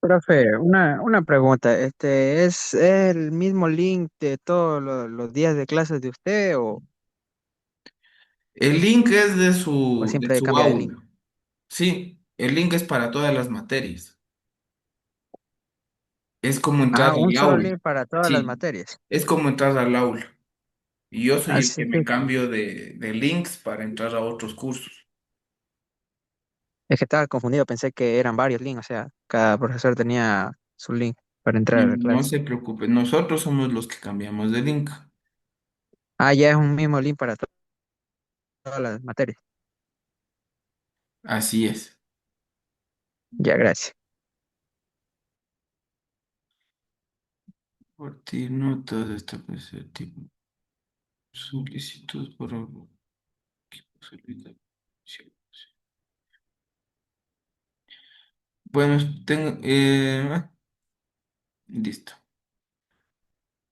Profe, una pregunta, ¿es el mismo link de todos los días de clases de usted El link es de o de siempre su cambia de link? aula. Sí, el link es para todas las materias. Es como entrar Ah, un al solo aula. link para todas las Sí, materias. es como entrar al aula. Y yo soy el Así que me que cambio de links para entrar a otros cursos. es que estaba confundido, pensé que eran varios links, o sea, cada profesor tenía su link para entrar a la No clase. se preocupe, nosotros somos los que cambiamos de link. Ah, ya es un mismo link para todas las materias. Así es. Ya, gracias. Compartir notas de esta tipo. Solicitud para solicitar. Bueno, listo.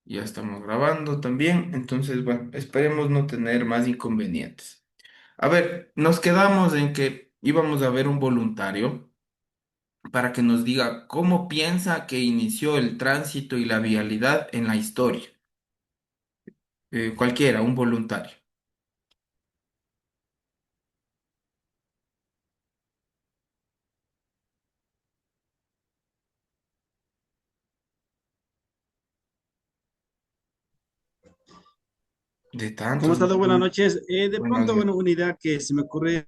Ya estamos grabando también, entonces, bueno, esperemos no tener más inconvenientes. A ver, nos quedamos en que íbamos a ver un voluntario para que nos diga cómo piensa que inició el tránsito y la vialidad en la historia. Cualquiera, un voluntario. De ¿Cómo tantos. estás? Buenas noches. De Buenos pronto, días. bueno, una idea que se me ocurre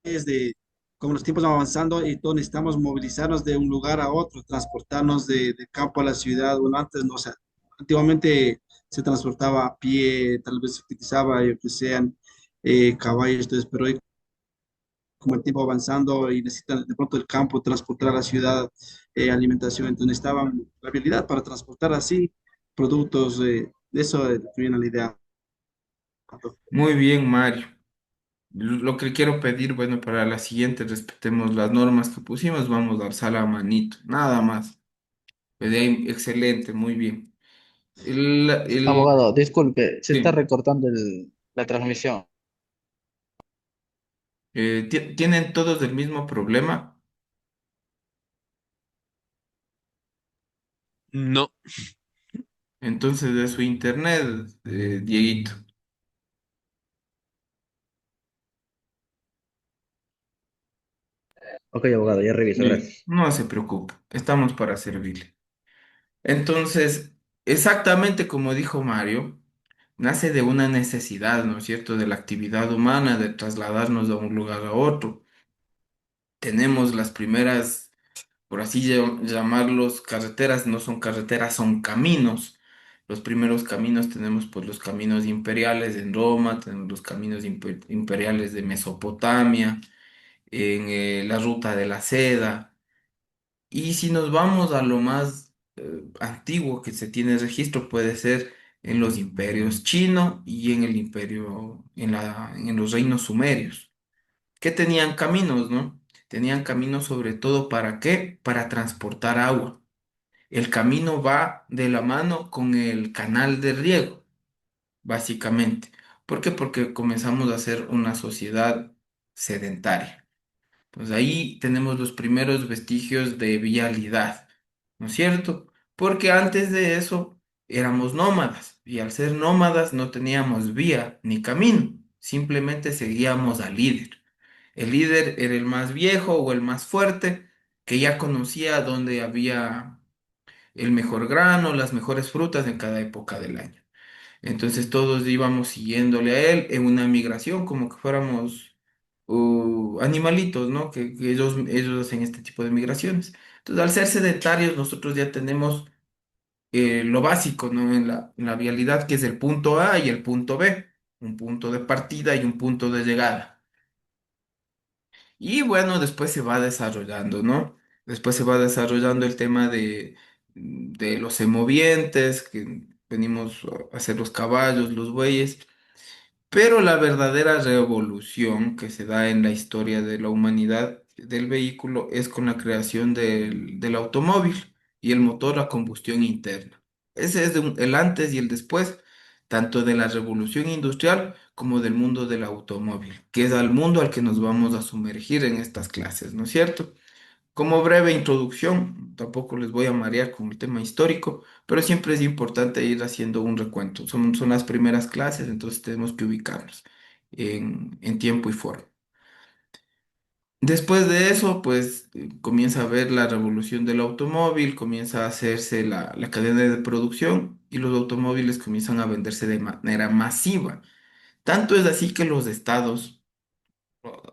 es de, como los tiempos van avanzando y todos necesitamos movilizarnos de un lugar a otro, transportarnos de campo a la ciudad. Bueno, antes no, o sea, antiguamente se transportaba a pie, tal vez se utilizaba, yo que sean caballos, entonces, pero hoy como el tiempo avanzando y necesitan de pronto el campo transportar a la ciudad alimentación, entonces necesitaban la habilidad para transportar así productos, de eso que viene la idea. Muy bien, Mario. Lo que quiero pedir, bueno, para la siguiente, respetemos las normas que pusimos, vamos a alzar la manito, nada más. Excelente, muy bien. Abogado, disculpe, se está Sí. recortando la transmisión. ¿Tienen todos el mismo problema? No. Entonces de su internet, Dieguito. Ok, abogado, ya reviso, Listo. gracias. No se preocupe, estamos para servirle. Entonces, exactamente como dijo Mario, nace de una necesidad, ¿no es cierto?, de la actividad humana, de trasladarnos de un lugar a otro. Tenemos las primeras, por así llamarlos, carreteras, no son carreteras, son caminos. Los primeros caminos tenemos pues los caminos imperiales en Roma, tenemos los caminos imperiales de Mesopotamia, en la ruta de la seda. Y si nos vamos a lo más antiguo que se tiene registro, puede ser en los imperios chino y en el imperio, en los reinos sumerios, que tenían caminos, ¿no? Tenían caminos sobre todo ¿para qué? Para transportar agua. El camino va de la mano con el canal de riego, básicamente. ¿Por qué? Porque comenzamos a ser una sociedad sedentaria. Pues ahí tenemos los primeros vestigios de vialidad, ¿no es cierto? Porque antes de eso éramos nómadas y al ser nómadas no teníamos vía ni camino, simplemente seguíamos al líder. El líder era el más viejo o el más fuerte que ya conocía dónde había el mejor grano, las mejores frutas en cada época del año. Entonces todos íbamos siguiéndole a él en una migración como que fuéramos animalitos, ¿no? Que ellos hacen este tipo de migraciones. Entonces, al ser sedentarios, nosotros ya tenemos lo básico, ¿no? En la vialidad, que es el punto A y el punto B, un punto de partida y un punto de llegada. Y bueno, después se va desarrollando, ¿no? Después se va desarrollando el tema de los semovientes, que venimos a hacer los caballos, los bueyes. Pero la verdadera revolución que se da en la historia de la humanidad del vehículo es con la creación del automóvil y el motor a combustión interna. Ese es el antes y el después, tanto de la revolución industrial como del mundo del automóvil, que es al mundo al que nos vamos a sumergir en estas clases, ¿no es cierto? Como breve introducción, tampoco les voy a marear con el tema histórico, pero siempre es importante ir haciendo un recuento. Son las primeras clases, entonces tenemos que ubicarnos en tiempo y forma. Después de eso, pues comienza a ver la revolución del automóvil, comienza a hacerse la cadena de producción y los automóviles comienzan a venderse de manera masiva. Tanto es así que los estados,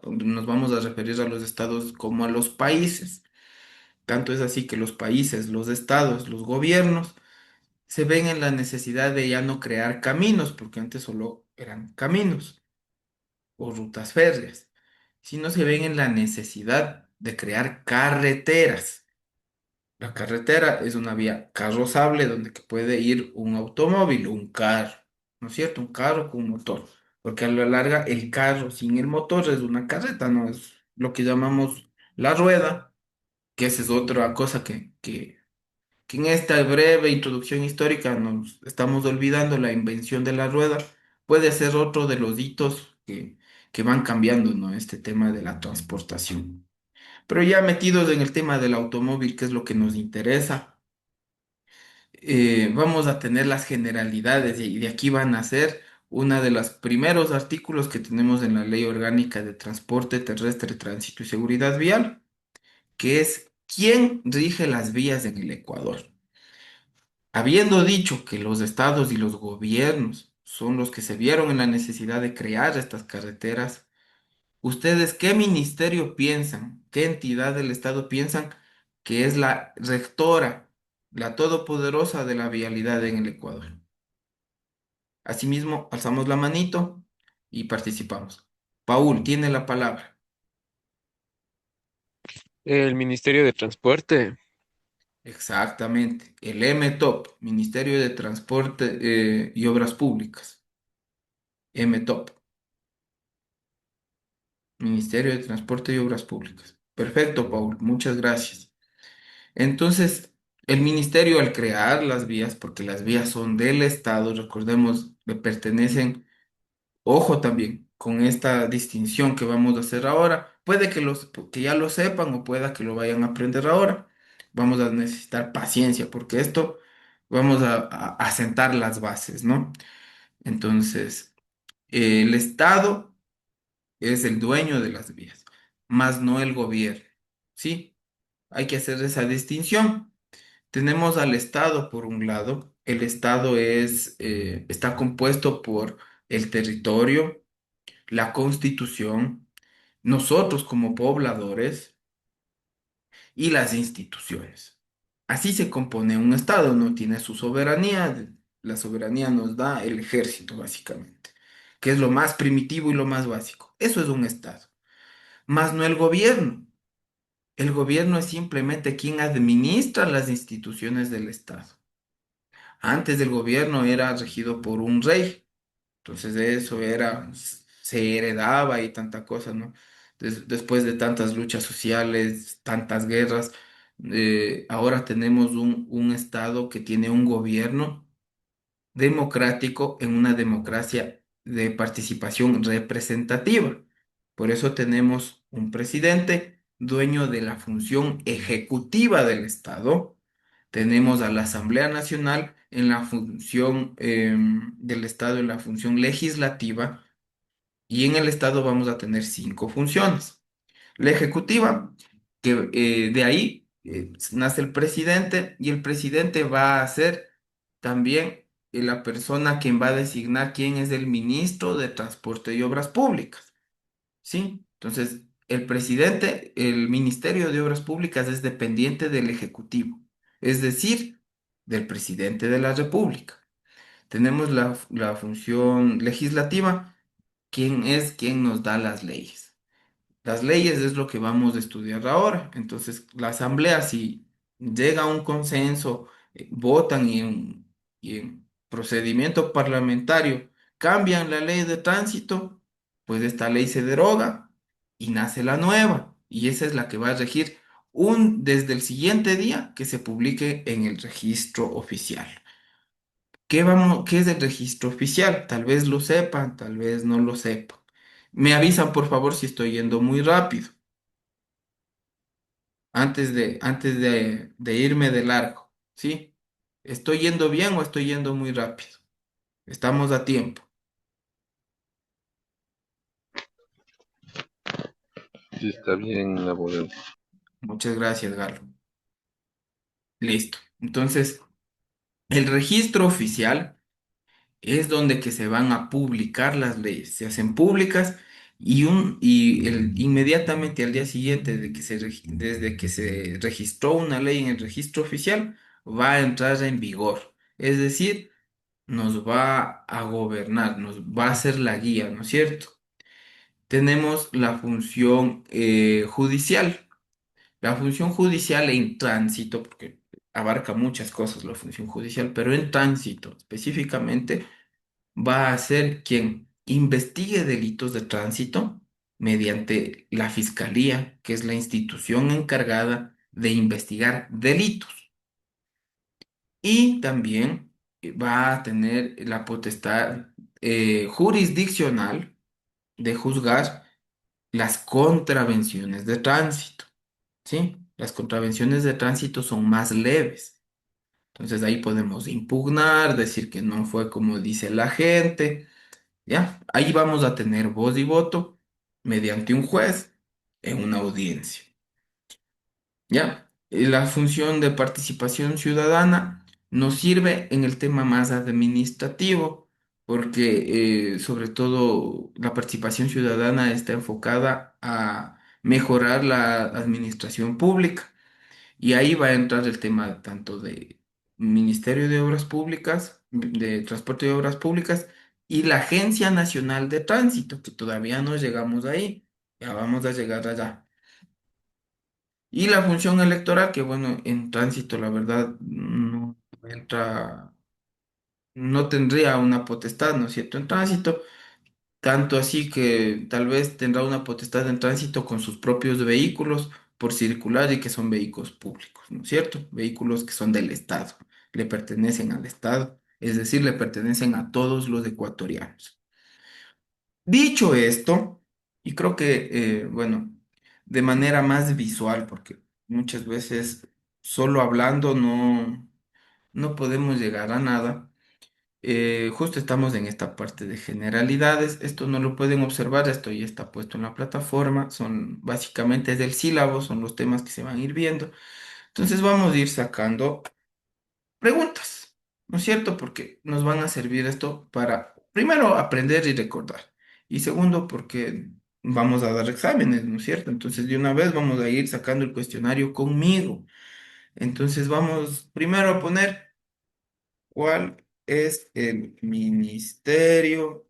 nos vamos a referir a los estados como a los países. Tanto es así que los países, los estados, los gobiernos se ven en la necesidad de ya no crear caminos, porque antes solo eran caminos o rutas férreas, sino se ven en la necesidad de crear carreteras. La carretera es una vía carrozable donde que puede ir un automóvil, un carro, ¿no es cierto? Un carro con motor, porque a la larga el carro sin el motor es una carreta, ¿no? Es lo que llamamos la rueda, que esa es otra cosa que en esta breve introducción histórica nos estamos olvidando. La invención de la rueda puede ser otro de los hitos que van cambiando, ¿no? Este tema de la transportación. Pero ya metidos en el tema del automóvil, que es lo que nos interesa, vamos a tener las generalidades y de aquí van a ser uno de los primeros artículos que tenemos en la Ley Orgánica de Transporte Terrestre, Tránsito y Seguridad Vial, que es quién rige las vías en el Ecuador. Habiendo dicho que los estados y los gobiernos son los que se vieron en la necesidad de crear estas carreteras, ¿ustedes qué ministerio piensan, qué entidad del estado piensan que es la rectora, la todopoderosa de la vialidad en el Ecuador? Asimismo, alzamos la manito y participamos. Paul, tiene la palabra. El Ministerio de Transporte. Exactamente, el MTOP, Ministerio de Transporte y Obras Públicas, MTOP. Ministerio de Transporte y Obras Públicas. Perfecto, Paul, muchas gracias. Entonces, el ministerio al crear las vías, porque las vías son del Estado, recordemos, le pertenecen, ojo también, con esta distinción que vamos a hacer ahora, puede que ya lo sepan o pueda que lo vayan a aprender ahora. Vamos a necesitar paciencia porque esto vamos a sentar las bases, ¿no? Entonces, el Estado es el dueño de las vías, más no el gobierno. ¿Sí? Hay que hacer esa distinción. Tenemos al Estado por un lado. El Estado está compuesto por el territorio, la Constitución, nosotros como pobladores y las instituciones. Así se compone un Estado, no tiene su soberanía. La soberanía nos da el ejército, básicamente, que es lo más primitivo y lo más básico. Eso es un Estado, más no el gobierno. El gobierno es simplemente quien administra las instituciones del Estado. Antes del gobierno era regido por un rey, entonces eso se heredaba y tanta cosa, ¿no? Después de tantas luchas sociales, tantas guerras, ahora tenemos un Estado que tiene un gobierno democrático en una democracia de participación representativa. Por eso tenemos un presidente dueño de la función ejecutiva del Estado. Tenemos a la Asamblea Nacional en la función del Estado, en la función legislativa. Y en el Estado vamos a tener cinco funciones. La ejecutiva, que de ahí nace el presidente y el presidente va a ser también la persona quien va a designar quién es el ministro de Transporte y Obras Públicas, ¿sí? Entonces, el presidente, el Ministerio de Obras Públicas es dependiente del Ejecutivo, es decir, del presidente de la República. Tenemos la función legislativa, quien nos da las leyes. Las leyes es lo que vamos a estudiar ahora. Entonces, la asamblea, si llega a un consenso, votan y en procedimiento parlamentario cambian la ley de tránsito, pues esta ley se deroga y nace la nueva. Y esa es la que va a regir desde el siguiente día que se publique en el registro oficial. ¿Qué es el registro oficial? Tal vez lo sepan, tal vez no lo sepan. Me avisan, por favor, si estoy yendo muy rápido. antes de irme de largo, ¿sí? ¿Estoy yendo bien o estoy yendo muy rápido? Estamos a tiempo. Sí, está bien, abogado. Muchas gracias, Galo. Listo. Entonces, el registro oficial es donde que se van a publicar las leyes. Se hacen públicas inmediatamente al día siguiente desde que se registró una ley en el registro oficial, va a entrar en vigor. Es decir, nos va a gobernar, nos va a ser la guía, ¿no es cierto? Tenemos la función judicial. La función judicial en tránsito, porque abarca muchas cosas la función judicial, pero en tránsito específicamente va a ser quien investigue delitos de tránsito mediante la Fiscalía, que es la institución encargada de investigar delitos. Y también va a tener la potestad jurisdiccional de juzgar las contravenciones de tránsito, ¿sí? Las contravenciones de tránsito son más leves. Entonces ahí podemos impugnar, decir que no fue como dice la gente, ¿ya? Ahí vamos a tener voz y voto mediante un juez en una audiencia, ¿ya? La función de participación ciudadana nos sirve en el tema más administrativo, porque sobre todo la participación ciudadana está enfocada a mejorar la administración pública. Y ahí va a entrar el tema tanto de Ministerio de Obras Públicas, de Transporte y Obras Públicas, y la Agencia Nacional de Tránsito, que todavía no llegamos ahí, ya vamos a llegar allá. Y la función electoral, que bueno, en tránsito la verdad no entra, no tendría una potestad, ¿no es cierto? En tránsito, tanto así que tal vez tendrá una potestad en tránsito con sus propios vehículos por circular y que son vehículos públicos, ¿no es cierto? Vehículos que son del Estado, le pertenecen al Estado, es decir, le pertenecen a todos los ecuatorianos. Dicho esto, y creo que, bueno, de manera más visual, porque muchas veces solo hablando no podemos llegar a nada. Justo estamos en esta parte de generalidades. Esto no lo pueden observar, esto ya está puesto en la plataforma. Son básicamente es del sílabo, son los temas que se van a ir viendo. Entonces vamos a ir sacando preguntas, ¿no es cierto? Porque nos van a servir esto para, primero, aprender y recordar. Y segundo, porque vamos a dar exámenes, ¿no es cierto? Entonces de una vez vamos a ir sacando el cuestionario conmigo. Entonces vamos primero a poner. ¿Cuál es el ministerio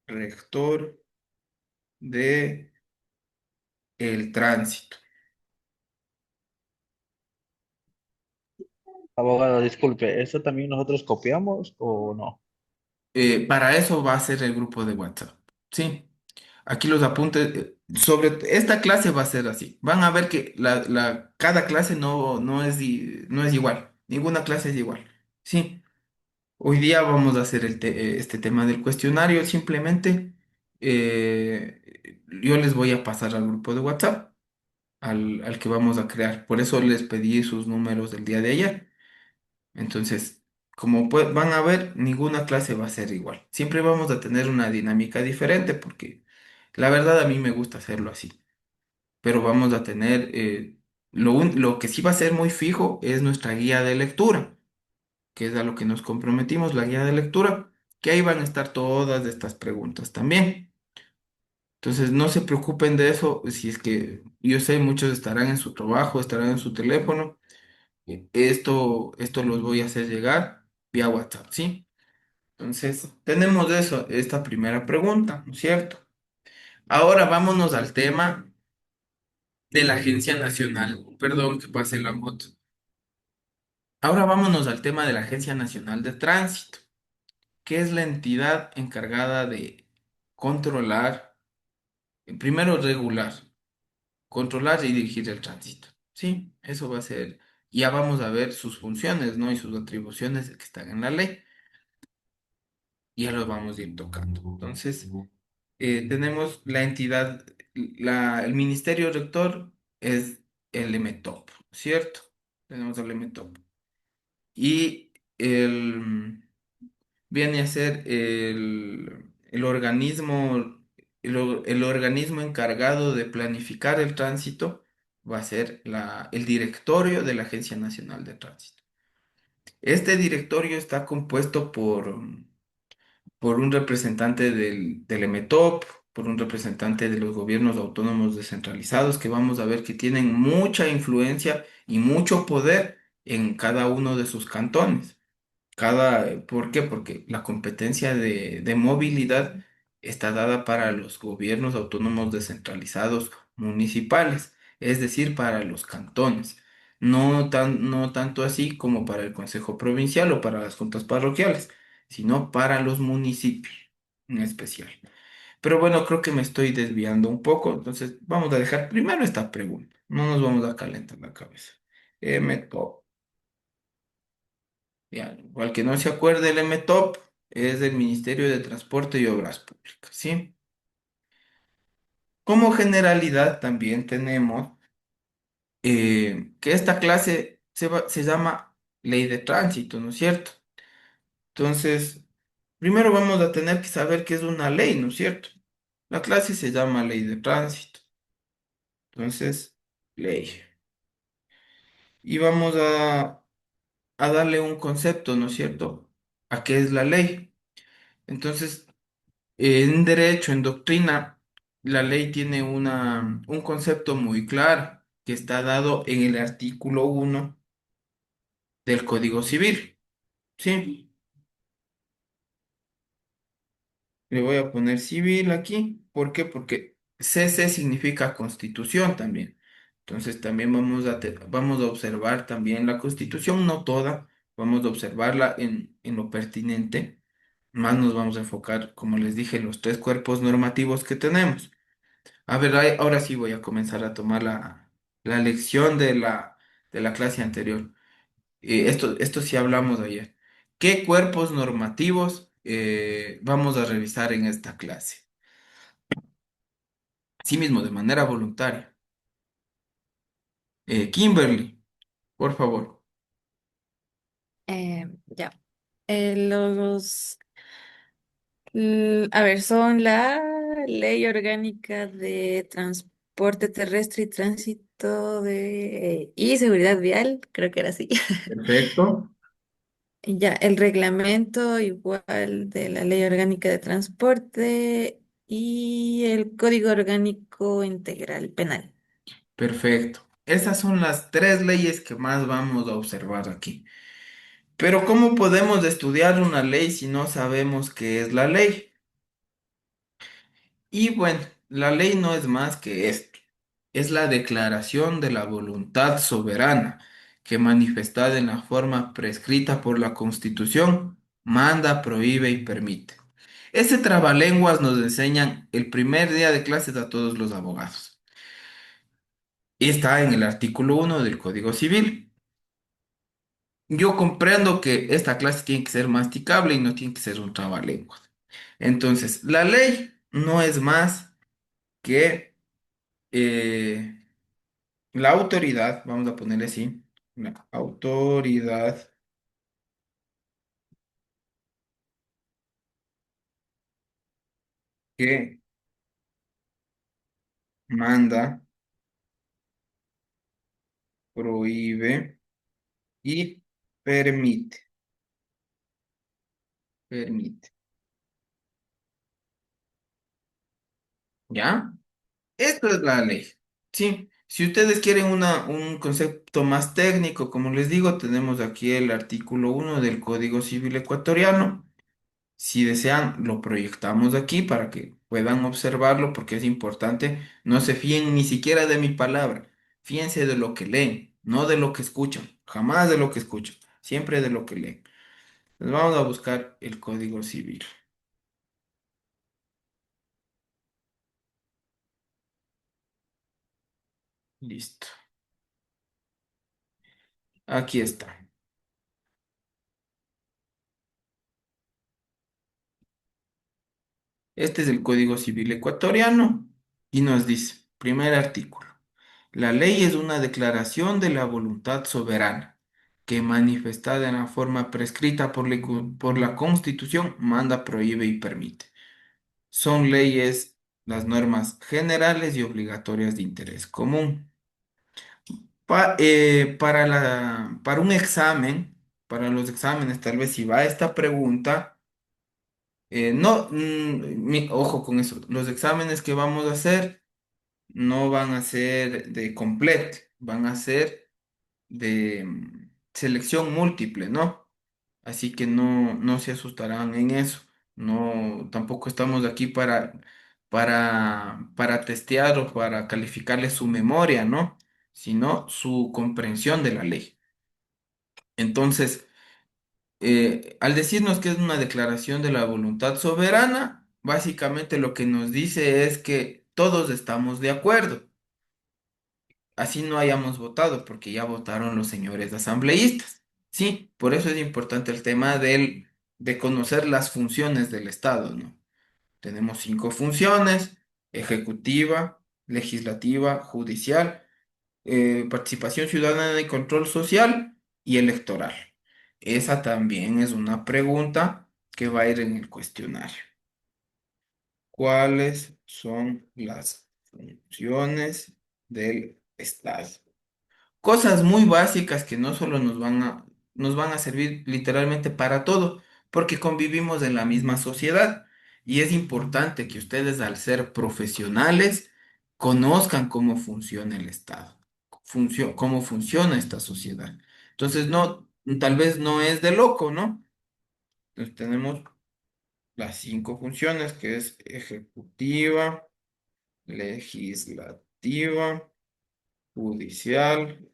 rector de el tránsito? Abogado, disculpe, ¿eso también nosotros copiamos o no? Para eso va a ser el grupo de WhatsApp. Sí, aquí los apuntes. Sobre esta clase va a ser así. Van a ver que cada clase no es igual. Ninguna clase es igual. Sí, hoy día vamos a hacer este tema del cuestionario. Simplemente yo les voy a pasar al grupo de WhatsApp, al que vamos a crear. Por eso les pedí sus números del día de ayer. Entonces, como van a ver, ninguna clase va a ser igual. Siempre vamos a tener una dinámica diferente porque la verdad a mí me gusta hacerlo así. Pero vamos a tener, lo que sí va a ser muy fijo es nuestra guía de lectura, que es a lo que nos comprometimos, la guía de lectura, que ahí van a estar todas estas preguntas también. Entonces, no se preocupen de eso, si es que yo sé, muchos estarán en su trabajo, estarán en su teléfono. Esto los voy a hacer llegar vía WhatsApp, ¿sí? Entonces, tenemos eso, esta primera pregunta, ¿no es cierto? Ahora vámonos al tema de la Agencia Nacional. Perdón que pase la moto. Ahora vámonos al tema de la Agencia Nacional de Tránsito, que es la entidad encargada de controlar, primero regular, controlar y dirigir el tránsito. Sí, eso va a ser. Ya vamos a ver sus funciones, ¿no? Y sus atribuciones que están en la ley. Ya los vamos a ir tocando. Entonces, tenemos la entidad, el Ministerio Rector es el MTOP, ¿cierto? Tenemos el MTOP. Y viene a ser el organismo, el organismo encargado de planificar el tránsito, va a ser el directorio de la Agencia Nacional de Tránsito. Este directorio está compuesto por un representante del EMETOP, por un representante de los gobiernos autónomos descentralizados, que vamos a ver que tienen mucha influencia y mucho poder en cada uno de sus cantones. ¿Por qué? Porque la competencia de movilidad está dada para los gobiernos autónomos descentralizados municipales, es decir, para los cantones. No tanto así como para el Consejo Provincial o para las juntas parroquiales, sino para los municipios en especial. Pero bueno, creo que me estoy desviando un poco, entonces vamos a dejar primero esta pregunta. No nos vamos a calentar la cabeza. MTOP. Ya, igual que no se acuerde, el MTOP es del Ministerio de Transporte y Obras Públicas, ¿sí? Como generalidad también tenemos que esta clase se llama Ley de Tránsito, ¿no es cierto? Entonces, primero vamos a tener que saber qué es una ley, ¿no es cierto? La clase se llama Ley de Tránsito. Entonces, ley. Y vamos a darle un concepto, ¿no es cierto? ¿A qué es la ley? Entonces, en derecho, en doctrina, la ley tiene un concepto muy claro que está dado en el artículo 1 del Código Civil. ¿Sí? Le voy a poner civil aquí. ¿Por qué? Porque CC significa constitución también. Entonces también vamos a observar también la constitución, no toda, vamos a observarla en lo pertinente. Más nos vamos a enfocar, como les dije, en los tres cuerpos normativos que tenemos. A ver, ahora sí voy a comenzar a tomar la lección de la clase anterior. Esto sí hablamos ayer. ¿Qué cuerpos normativos vamos a revisar en esta clase? Sí mismo, de manera voluntaria. Kimberly, por favor. Ya. A ver, son la Ley Orgánica de Transporte Terrestre y Tránsito y Seguridad Vial, creo que era así. Perfecto. Y ya, el reglamento igual de la Ley Orgánica de Transporte y el Código Orgánico Integral Penal. Perfecto. Esas son las tres leyes que más vamos a observar aquí. Pero ¿cómo podemos estudiar una ley si no sabemos qué es la ley? Y bueno, la ley no es más que esto. Es la declaración de la voluntad soberana que manifestada en la forma prescrita por la Constitución, manda, prohíbe y permite. Ese trabalenguas nos enseñan el primer día de clases a todos los abogados. Y está en el artículo 1 del Código Civil. Yo comprendo que esta clase tiene que ser masticable y no tiene que ser un trabalenguas. Entonces, la ley no es más que eh, la autoridad, vamos a ponerle así, la autoridad que manda, prohíbe y permite. Permite. ¿Ya? Esto es la ley. Sí. Si ustedes quieren un concepto más técnico, como les digo, tenemos aquí el artículo 1 del Código Civil ecuatoriano. Si desean, lo proyectamos aquí para que puedan observarlo porque es importante. No se fíen ni siquiera de mi palabra. Fíjense de lo que leen, no de lo que escuchan. Jamás de lo que escuchan, siempre de lo que leen. Entonces vamos a buscar el Código Civil. Listo. Aquí está. Este es el Código Civil ecuatoriano y nos dice, primer artículo. La ley es una declaración de la voluntad soberana que manifestada en la forma prescrita por la Constitución manda, prohíbe y permite. Son leyes las normas generales y obligatorias de interés común. Para un examen, para los exámenes, tal vez si va esta pregunta, no, ojo con eso, los exámenes que vamos a hacer no van a ser de completo, van a ser de selección múltiple, ¿no? Así que no se asustarán en eso. No, tampoco estamos aquí para testear o para calificarles su memoria, ¿no? Sino su comprensión de la ley. Entonces, al decirnos que es una declaración de la voluntad soberana, básicamente lo que nos dice es que todos estamos de acuerdo. Así no hayamos votado, porque ya votaron los señores asambleístas. Sí, por eso es importante el tema de conocer las funciones del Estado, ¿no? Tenemos 5 funciones: ejecutiva, legislativa, judicial, participación ciudadana y control social y electoral. Esa también es una pregunta que va a ir en el cuestionario. ¿Cuáles son las funciones del Estado? Cosas muy básicas que no solo nos van a servir literalmente para todo, porque convivimos en la misma sociedad. Y es importante que ustedes, al ser profesionales, conozcan cómo funciona el Estado, cómo funciona esta sociedad. Entonces, no, tal vez no es de loco, ¿no? Entonces, tenemos las 5 funciones, que es ejecutiva, legislativa, judicial,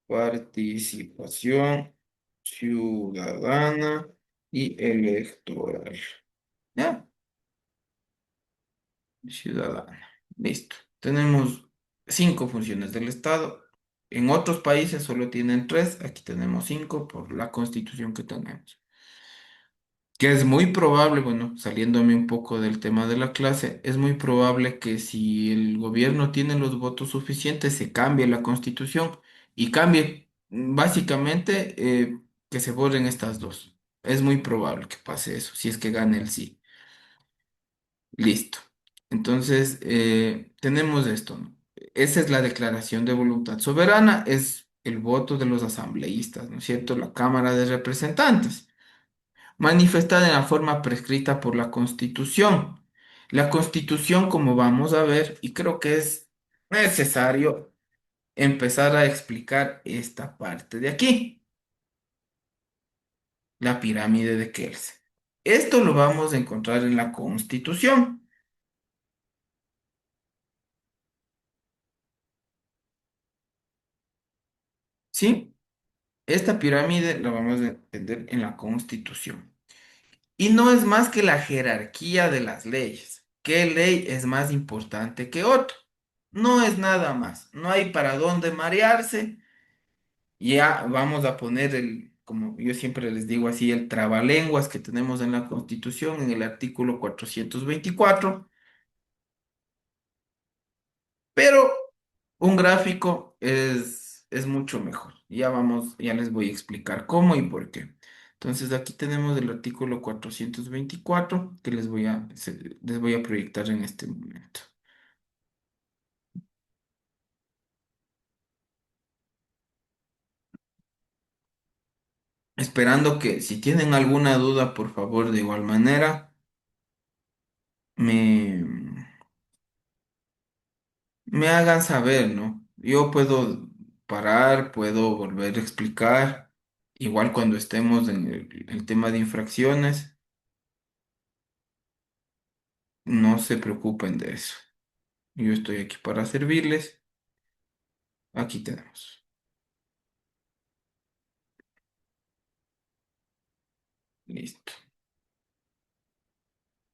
participación ciudadana y electoral. ¿Ya? Ciudadana. Listo. Tenemos 5 funciones del Estado. En otros países solo tienen 3. Aquí tenemos 5 por la constitución que tenemos. Que es muy probable, bueno, saliéndome un poco del tema de la clase, es muy probable que si el gobierno tiene los votos suficientes, se cambie la constitución y cambie básicamente, que se borren estas dos. Es muy probable que pase eso, si es que gane el sí. Listo. Entonces, tenemos esto, ¿no? Esa es la declaración de voluntad soberana, es el voto de los asambleístas, ¿no es cierto? La Cámara de Representantes, manifestada en la forma prescrita por la Constitución. La Constitución, como vamos a ver, y creo que es necesario empezar a explicar esta parte de aquí, la pirámide de Kelsen. Esto lo vamos a encontrar en la Constitución, ¿sí? Esta pirámide la vamos a entender en la Constitución. Y no es más que la jerarquía de las leyes. ¿Qué ley es más importante que otra? No es nada más. No hay para dónde marearse. Ya vamos a poner como yo siempre les digo así, el trabalenguas que tenemos en la Constitución, en el artículo 424. Pero un gráfico es mucho mejor. Ya les voy a explicar cómo y por qué. Entonces aquí tenemos el artículo 424 que les voy a proyectar en este momento. Esperando que si tienen alguna duda, por favor, de igual manera, me, me hagan saber, ¿no? Yo puedo parar, puedo volver a explicar, igual cuando estemos en el tema de infracciones. No se preocupen de eso. Yo estoy aquí para servirles. Aquí tenemos. Listo.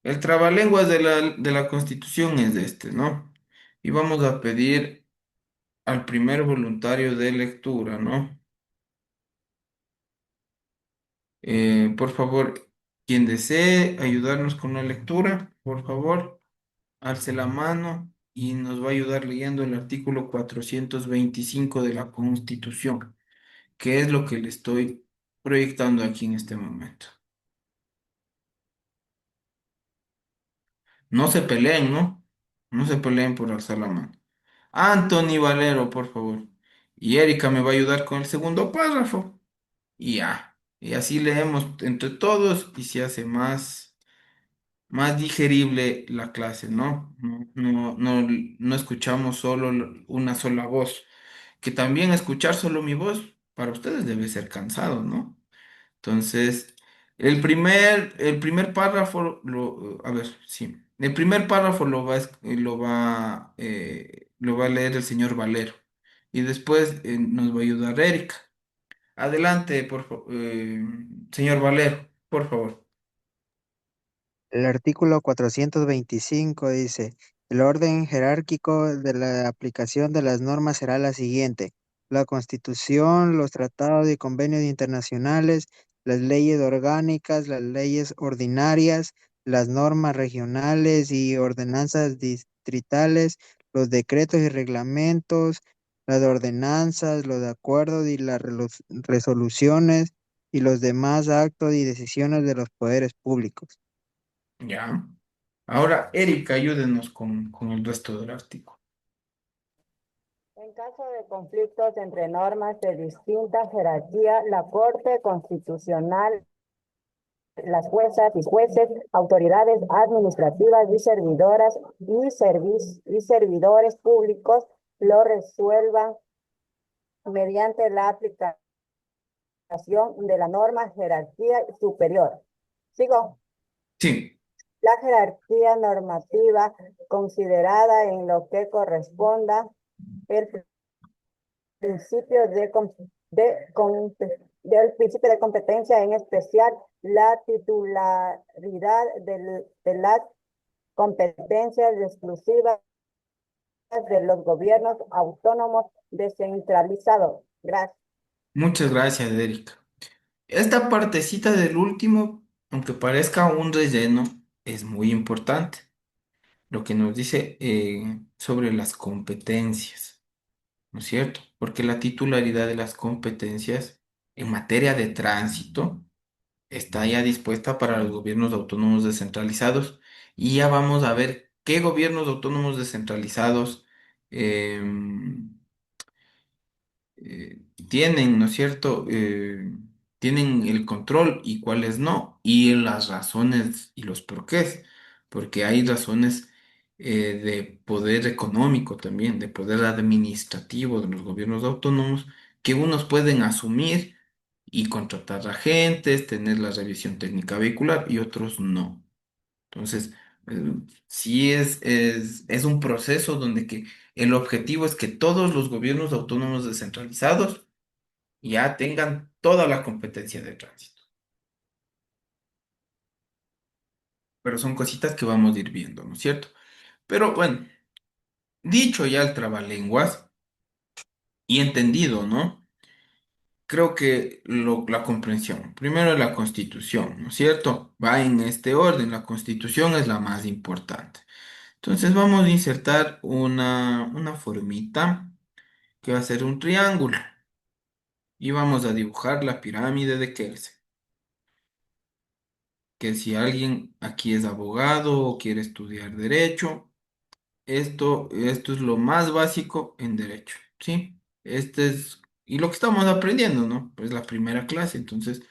El trabalenguas de la Constitución es este, ¿no? Y vamos a pedir al primer voluntario de lectura, ¿no? Por favor, quien desee ayudarnos con la lectura, por favor, alce la mano y nos va a ayudar leyendo el artículo 425 de la Constitución, que es lo que le estoy proyectando aquí en este momento. No se peleen, ¿no? No se peleen por alzar la mano. Anthony Valero, por favor. Y Erika me va a ayudar con el segundo párrafo. Y ya. Y así leemos entre todos y se hace más digerible la clase, ¿no? No escuchamos solo una sola voz. Que también escuchar solo mi voz para ustedes debe ser cansado, ¿no? Entonces, el primer párrafo, a ver, sí, el primer párrafo lo va a leer el señor Valero y después nos va a ayudar Erika. Adelante, señor Valero, por favor. El artículo 425 dice, el orden jerárquico de la aplicación de las normas será la siguiente: la Constitución, los tratados y convenios internacionales, las leyes orgánicas, las leyes ordinarias, las normas regionales y ordenanzas distritales, los decretos y reglamentos, las ordenanzas, los acuerdos y las resoluciones y los demás actos y decisiones de los poderes públicos. Ya. Ahora, Erika, ayúdenos con el resto del artículo. En caso de conflictos entre normas de distinta jerarquía, la Corte Constitucional, las juezas y jueces, autoridades administrativas y servidoras y servidores públicos lo resuelvan mediante la aplicación de la norma jerarquía superior. Sigo. Sí, La jerarquía normativa considerada en lo que corresponda el principio del principio de competencia, en especial la titularidad de las competencias exclusivas de los gobiernos autónomos descentralizados. Gracias. muchas gracias, Erika. Esta partecita del último, aunque parezca un relleno, es muy importante. Lo que nos dice sobre las competencias, ¿no es cierto? Porque la titularidad de las competencias en materia de tránsito está ya dispuesta para los gobiernos autónomos descentralizados y ya vamos a ver qué gobiernos autónomos descentralizados tienen, ¿no es cierto? Tienen el control y cuáles no, y las razones y los porqués, porque hay razones de poder económico también, de poder administrativo de los gobiernos autónomos, que unos pueden asumir y contratar agentes, tener la revisión técnica vehicular y otros no. Entonces, sí es un proceso donde que el objetivo es que todos los gobiernos autónomos descentralizados ya tengan toda la competencia de tránsito. Pero son cositas que vamos a ir viendo, ¿no es cierto? Pero bueno, dicho ya el trabalenguas y entendido, ¿no? Creo que la comprensión, primero la Constitución, ¿no es cierto? Va en este orden, la Constitución es la más importante. Entonces vamos a insertar una formita que va a ser un triángulo y vamos a dibujar la pirámide de Kelsen. Que si alguien aquí es abogado o quiere estudiar derecho, esto es lo más básico en derecho, ¿sí? Y lo que estamos aprendiendo, ¿no? Pues la primera clase, entonces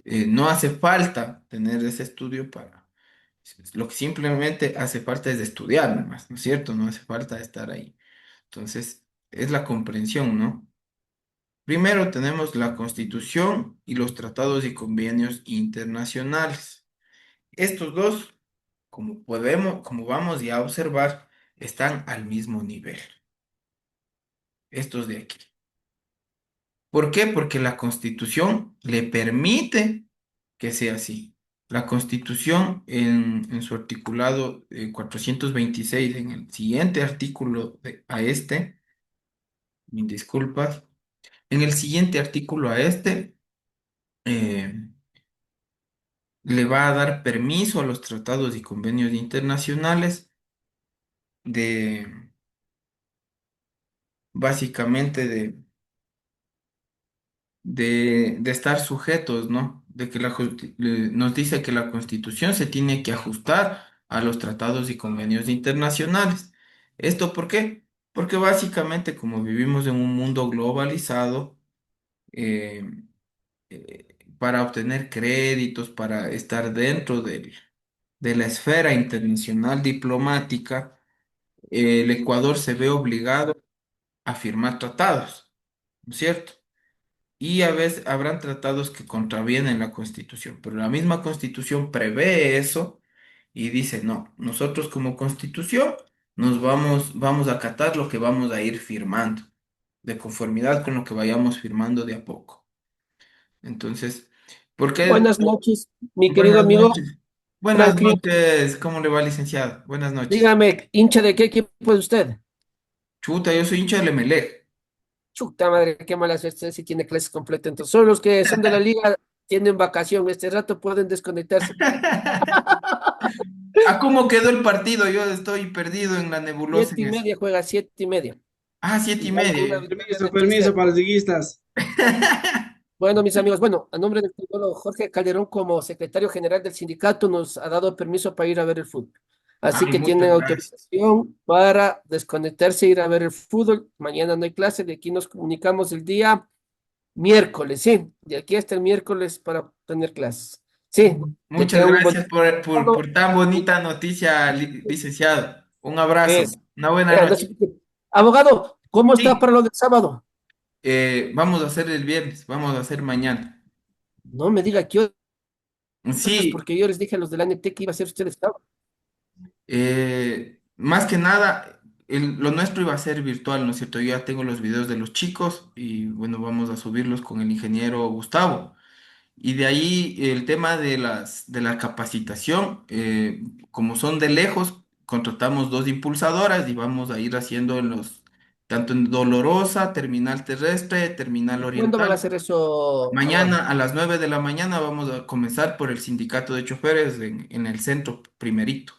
no hace falta tener ese estudio para... Lo que simplemente hace falta es estudiar nomás, ¿no es cierto? No hace falta estar ahí. Entonces, es la comprensión, ¿no? Primero tenemos la Constitución y los tratados y convenios internacionales. Estos dos, como vamos ya a observar, están al mismo nivel. Estos de aquí. ¿Por qué? Porque la Constitución le permite que sea así. La Constitución en su articulado 426, en el siguiente artículo a este, mis disculpas, en el siguiente artículo a este, eh, le va a dar permiso a los tratados y convenios internacionales de básicamente de estar sujetos, ¿no? De que nos dice que la Constitución se tiene que ajustar a los tratados y convenios internacionales. ¿Esto por qué? Porque básicamente como vivimos en un mundo globalizado, eh, para obtener créditos, para estar dentro de la esfera internacional diplomática, el Ecuador se ve obligado a firmar tratados, ¿no es cierto? Y a veces habrán tratados que contravienen la Constitución, pero la misma Constitución prevé eso y dice, no, nosotros como Constitución vamos a acatar lo que vamos a ir firmando, de conformidad con lo que vayamos firmando de a poco. Entonces, ¿por qué? Buenas noches, mi querido Buenas amigo noches. Buenas Franklin. noches, ¿cómo le va, licenciado? Buenas noches. Dígame, ¿hincha de qué equipo es usted? Chuta, yo soy hincha del Emelec. Chuta madre, qué mala suerte si tiene clases completas. Entonces, solo los que son de la liga tienen vacación. Este rato pueden desconectarse. ¿A cómo quedó el partido? Yo estoy perdido en la nebulosa Siete en y eso. media juega, 7:30. Ah, siete y Igual con una media. victoria Permiso, de permiso 3-0. para los liguistas. Bueno, mis amigos, bueno, a nombre del psicólogo Jorge Calderón, como secretario general del sindicato, nos ha dado permiso para ir a ver el fútbol. Así Ay, que muchas tienen gracias. autorización para desconectarse e ir a ver el fútbol. Mañana no hay clase, de aquí nos comunicamos el día miércoles, sí, de aquí hasta el miércoles para tener clases. Sí, que Muchas tengan un gracias bonito por tan bonita noticia, licenciado. Un abrazo. es. Una buena No noche. se preocupe. Abogado, ¿cómo está Sí, para lo del sábado? vamos a hacer el viernes, vamos a hacer mañana. No me diga qué horas, Sí, porque yo les dije a los del ANT que iba a ser ustedes sábado. más que nada, lo nuestro iba a ser virtual, ¿no es cierto? Yo ya tengo los videos de los chicos y bueno, vamos a subirlos con el ingeniero Gustavo. Y de ahí el tema de la capacitación, como son de lejos, contratamos dos impulsadoras y vamos a ir haciendo tanto en Dolorosa, Terminal Terrestre, Terminal ¿Cuándo van a Oriental. hacer eso, abogado? Mañana a las 9 de la mañana vamos a comenzar por el sindicato de choferes en el centro primerito.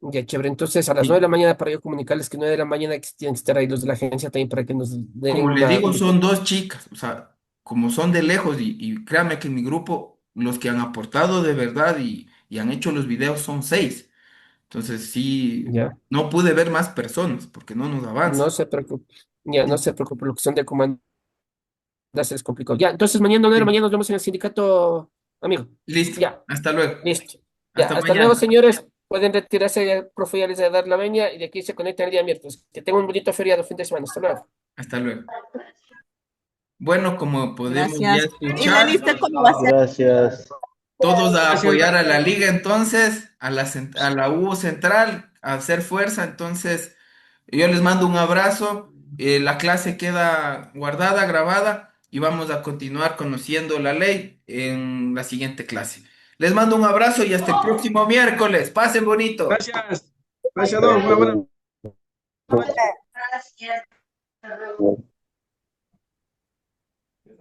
Ya, chévere. Entonces, a las 9 de Y la mañana para yo comunicarles que 9 de la mañana que tienen que estar ahí los de la agencia también para que nos den como le una digo, indicación. son dos chicas, o sea, como son de lejos y créanme que en mi grupo, los que han aportado de verdad y han hecho los videos son seis. Entonces sí, Ya, no pude ver más personas porque no nos no avanza. se preocupe. Ya, no se preocupe. Lo que son de comando se les complicó. Ya, entonces mañana 9 de la Sí. mañana nos vemos en el sindicato, amigo. Listo, Ya, hasta luego. listo. Ya, Hasta hasta luego, mañana. señores. Pueden retirarse, ya el profe ya les va a dar la veña y de aquí se conectan el día miércoles. Que tengan un bonito feriado, fin de semana. Hasta luego. Hasta luego. Bueno, como podemos ya Gracias. ¿Y la escuchar, lista cómo va a ser? Gracias. todos a Gracias, apoyar a la gracias. liga entonces, a la U Central, a hacer fuerza. Entonces, yo les mando un abrazo. La clase queda guardada, grabada y vamos a continuar conociendo la ley en la siguiente clase. Les mando un abrazo y hasta el próximo miércoles. Pasen bonito. Gracias. Gracias, Adolfo. Buenas noches.